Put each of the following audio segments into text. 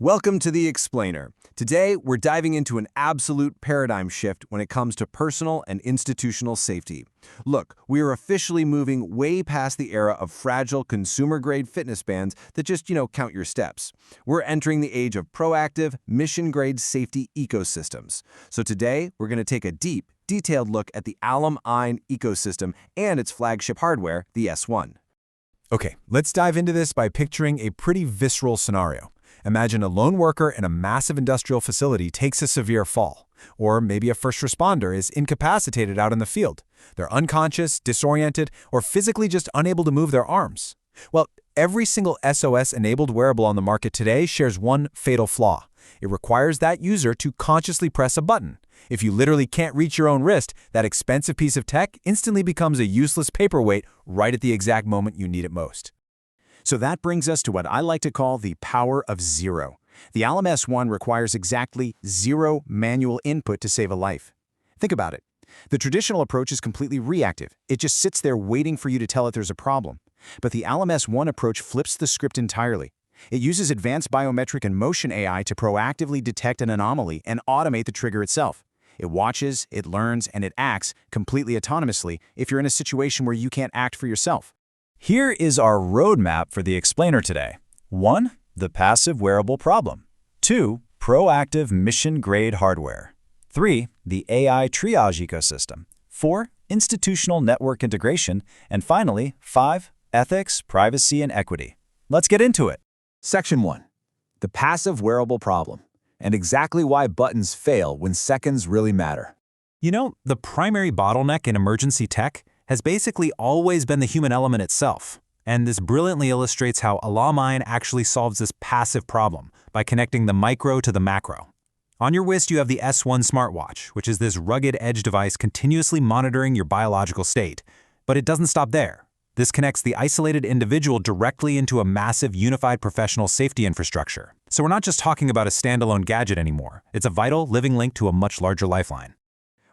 Welcome to The Explainer. Today, we're diving into an absolute paradigm shift when it comes to personal and institutional safety. Look, we are officially moving way past the era of fragile consumer-grade fitness bands that just, count your steps. We're entering the age of proactive, mission-grade safety ecosystems. So today, we're going to take a deep, detailed look at the Alum Ein ecosystem and its flagship hardware, the S1. Okay, let's dive into this by picturing a pretty visceral scenario. Imagine a lone worker in a massive industrial facility takes a severe fall. Or maybe a first responder is incapacitated out in the field. They're unconscious, disoriented, or physically just unable to move their arms. Well, every single SOS-enabled wearable on the market today shares one fatal flaw. It requires that user to consciously press a button. If you literally can't reach your own wrist, that expensive piece of tech instantly becomes a useless paperweight right at the exact moment you need it most. So that brings us to what I like to call the power of zero. The Alum S1 requires exactly zero manual input to save a life. Think about it. The traditional approach is completely reactive. It just sits there waiting for you to tell it there's a problem. But the Alum S1 approach flips the script entirely. It uses advanced biometric and motion AI to proactively detect an anomaly and automate the trigger itself. It watches, it learns, and it acts completely autonomously if you're in a situation where you can't act for yourself. Here is our roadmap for the explainer today. 1. The passive wearable problem. 2. Proactive mission-grade hardware. 3. The AI triage ecosystem. 4. Institutional network integration. And finally, 5. Ethics, privacy, and equity. Let's get into it. Section 1. The passive wearable problem, and exactly why buttons fail when seconds really matter. The primary bottleneck in emergency tech has basically always been the human element itself. And this brilliantly illustrates how Alum Ein actually solves this passive problem by connecting the micro to the macro. On your wrist, you have the S1 smartwatch, which is this rugged edge device continuously monitoring your biological state. But it doesn't stop there. This connects the isolated individual directly into a massive unified professional safety infrastructure. So we're not just talking about a standalone gadget anymore. It's a vital, living link to a much larger lifeline.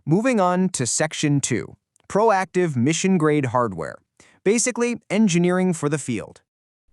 Moving on to Section 2. Proactive mission-grade hardware. Basically, engineering for the field.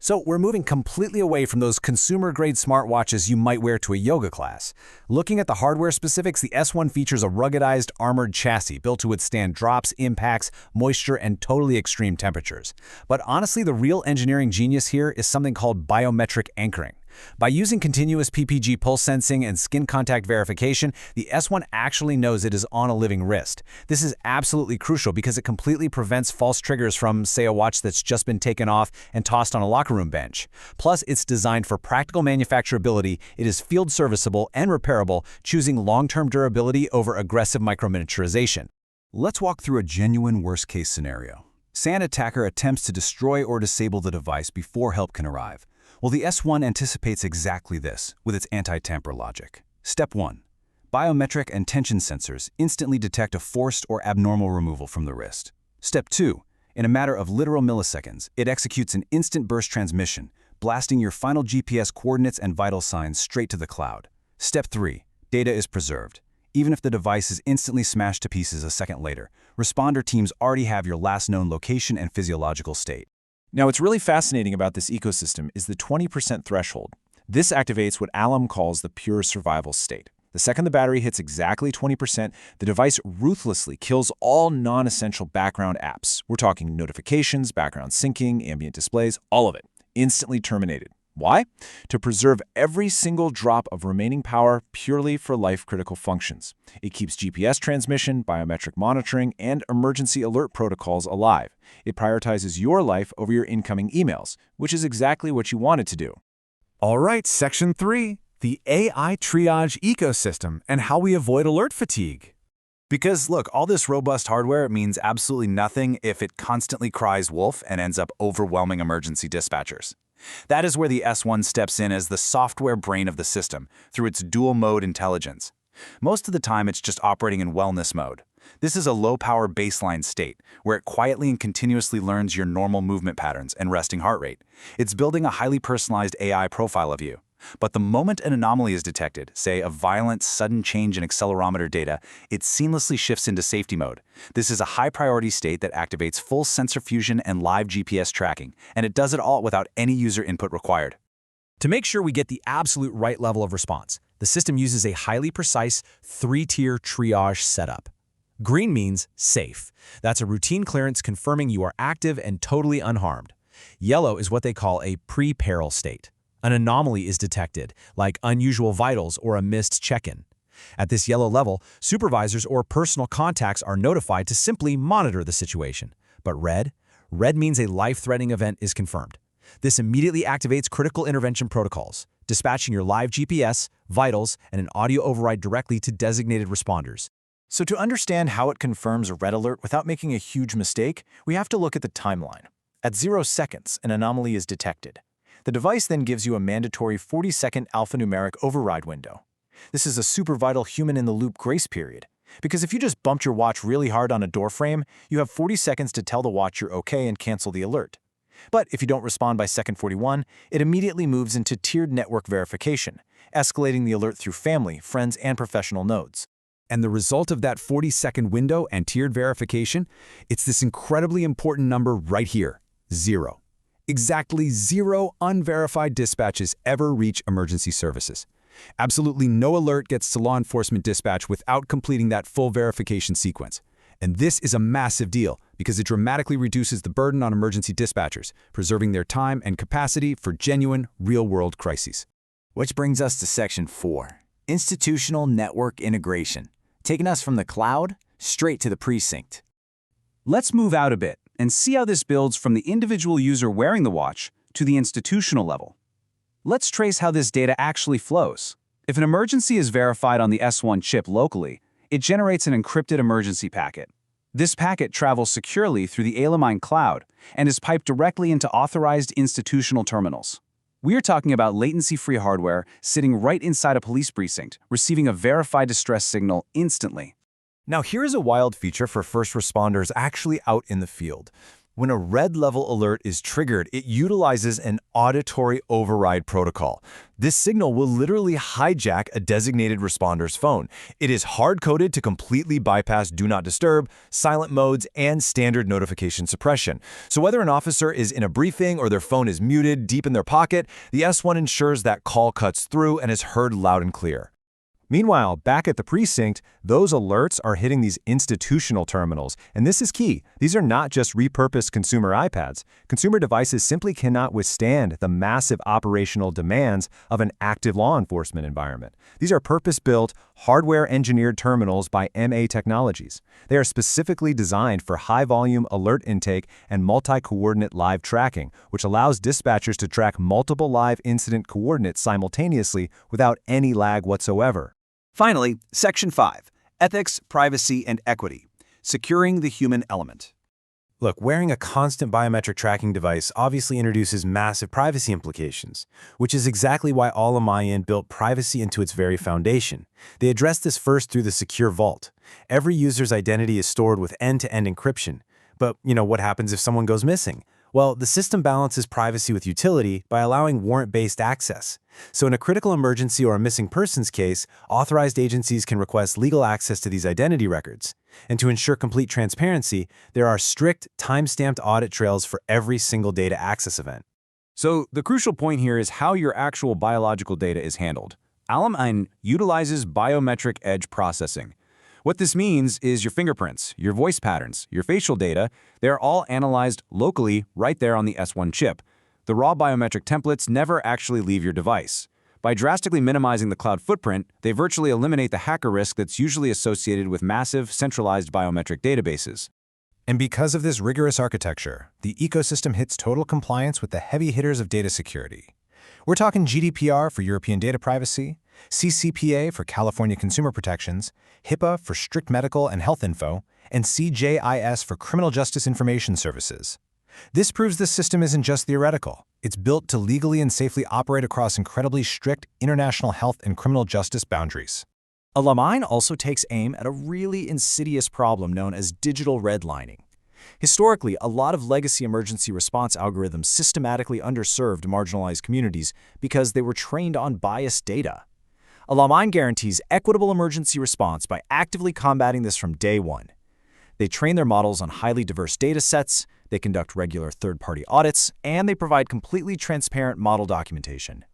So we're moving completely away from those consumer-grade smartwatches you might wear to a yoga class. Looking at the hardware specifics, the S1 features a ruggedized, armored chassis built to withstand drops, impacts, moisture, and totally extreme temperatures. But honestly, the real engineering genius here is something called biometric anchoring. By using continuous PPG pulse sensing and skin contact verification, the S1 actually knows it is on a living wrist. This is absolutely crucial because it completely prevents false triggers from, say, a watch that's just been taken off and tossed on a locker room bench. Plus, it's designed for practical manufacturability, it is field serviceable and repairable, choosing long-term durability over aggressive microminiaturization. Let's walk through a genuine worst-case scenario. Say an attacker attempts to destroy or disable the device before help can arrive. Well, the S1 anticipates exactly this with its anti-tamper logic. Step 1. Biometric and tension sensors instantly detect a forced or abnormal removal from the wrist. Step 2. In a matter of literal milliseconds, it executes an instant burst transmission, blasting your final GPS coordinates and vital signs straight to the cloud. Step 3. Data is preserved. Even if the device is instantly smashed to pieces a second later, responder teams already have your last known location and physiological state. Now, what's really fascinating about this ecosystem is the 20% threshold. This activates what Alum calls the pure survival state. The second the battery hits exactly 20%, the device ruthlessly kills all non-essential background apps. We're talking notifications, background syncing, ambient displays, all of it, instantly terminated. Why? To preserve every single drop of remaining power purely for life-critical functions. It keeps GPS transmission, biometric monitoring, and emergency alert protocols alive. It prioritizes your life over your incoming emails, which is exactly what you want it to do. All right, Section 3. The AI triage ecosystem and how we avoid alert fatigue. Because, look, all this robust hardware means absolutely nothing if it constantly cries wolf and ends up overwhelming emergency dispatchers. That is where the S1 steps in as the software brain of the system through its dual-mode intelligence. Most of the time, it's just operating in wellness mode. This is a low-power baseline state, where it quietly and continuously learns your normal movement patterns and resting heart rate. It's building a highly personalized AI profile of you. But the moment an anomaly is detected, say a violent, sudden change in accelerometer data, it seamlessly shifts into safety mode. This is a high-priority state that activates full sensor fusion and live GPS tracking, and it does it all without any user input required. To make sure we get the absolute right level of response, the system uses a highly precise 3-tier triage setup. Green means safe. That's a routine clearance confirming you are active and totally unharmed. Yellow is what they call a pre-peril state. An anomaly is detected, like unusual vitals or a missed check-in. At this yellow level, supervisors or personal contacts are notified to simply monitor the situation. But red means a life-threatening event is confirmed. This immediately activates critical intervention protocols, dispatching your live GPS, vitals, and an audio override directly to designated responders. So to understand how it confirms a red alert without making a huge mistake, we have to look at the timeline. At 0 seconds, an anomaly is detected. The device then gives you a mandatory 40-second alphanumeric override window. This is a super vital human-in-the-loop grace period, because if you just bumped your watch really hard on a door frame, you have 40 seconds to tell the watch you're okay and cancel the alert. But if you don't respond by second 41, it immediately moves into tiered network verification, escalating the alert through family, friends, and professional nodes. And the result of that 40-second window and tiered verification, it's this incredibly important number right here, 0. Exactly 0 unverified dispatches ever reach emergency services. Absolutely no alert gets to law enforcement dispatch without completing that full verification sequence. And this is a massive deal because it dramatically reduces the burden on emergency dispatchers, preserving their time and capacity for genuine, real-world crises. Which brings us to Section 4, Institutional Network Integration, taking us from the cloud straight to the precinct. Let's move out a bit and see how this builds from the individual user wearing the watch to the institutional level. Let's trace how this data actually flows. If an emergency is verified on the S1 chip locally, it generates an encrypted emergency packet. This packet travels securely through the Alamine cloud and is piped directly into authorized institutional terminals. We are talking about latency-free hardware sitting right inside a police precinct, receiving a verified distress signal instantly. Now here is a wild feature for first responders actually out in the field. When a red level alert is triggered, it utilizes an auditory override protocol. This signal will literally hijack a designated responder's phone. It is hard-coded to completely bypass Do Not Disturb, silent modes, and standard notification suppression. So whether an officer is in a briefing or their phone is muted deep in their pocket, the S1 ensures that call cuts through and is heard loud and clear. Meanwhile, back at the precinct, those alerts are hitting these institutional terminals, and this is key. These are not just repurposed consumer iPads. Consumer devices simply cannot withstand the massive operational demands of an active law enforcement environment. These are purpose-built, hardware-engineered terminals by MA Technologies. They are specifically designed for high-volume alert intake and multi-coordinate live tracking, which allows dispatchers to track multiple live incident coordinates simultaneously without any lag whatsoever. Finally, Section 5, Ethics, Privacy, and Equity, Securing the Human Element. Look, wearing a constant biometric tracking device obviously introduces massive privacy implications, which is exactly why Alamayan built privacy into its very foundation. They addressed this first through the Secure Vault. Every user's identity is stored with end-to-end encryption. But, what happens if someone goes missing? Well, the system balances privacy with utility by allowing warrant-based access. So in a critical emergency or a missing persons case, authorized agencies can request legal access to these identity records. And to ensure complete transparency, there are strict, time-stamped audit trails for every single data access event. So the crucial point here is how your actual biological data is handled. Alamine utilizes biometric edge processing. What this means is your fingerprints, your voice patterns, your facial data, they're all analyzed locally right there on the S1 chip. The raw biometric templates never actually leave your device. By drastically minimizing the cloud footprint, they virtually eliminate the hacker risk that's usually associated with massive, centralized biometric databases. And because of this rigorous architecture, the ecosystem hits total compliance with the heavy hitters of data security. We're talking GDPR for European data privacy, CCPA for California consumer protections, HIPAA for strict medical and health info, and CJIS for criminal justice information services. This proves this system isn't just theoretical. It's built to legally and safely operate across incredibly strict international health and criminal justice boundaries. Alamine also takes aim at a really insidious problem known as digital redlining. Historically, a lot of legacy emergency response algorithms systematically underserved marginalized communities because they were trained on biased data. Alamine guarantees equitable emergency response by actively combating this from day one. They train their models on highly diverse data sets, they conduct regular third-party audits, and they provide completely transparent model documentation.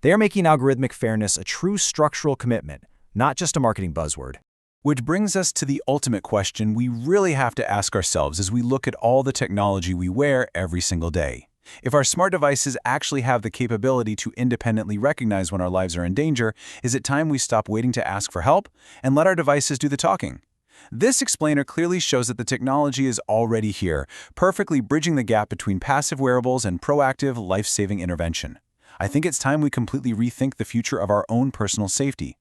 They are making algorithmic fairness a true structural commitment, not just a marketing buzzword. Which brings us to the ultimate question we really have to ask ourselves as we look at all the technology we wear every single day. If our smart devices actually have the capability to independently recognize when our lives are in danger, is it time we stop waiting to ask for help and let our devices do the talking? This explainer clearly shows that the technology is already here, perfectly bridging the gap between passive wearables and proactive, life-saving intervention. I think it's time we completely rethink the future of our own personal safety.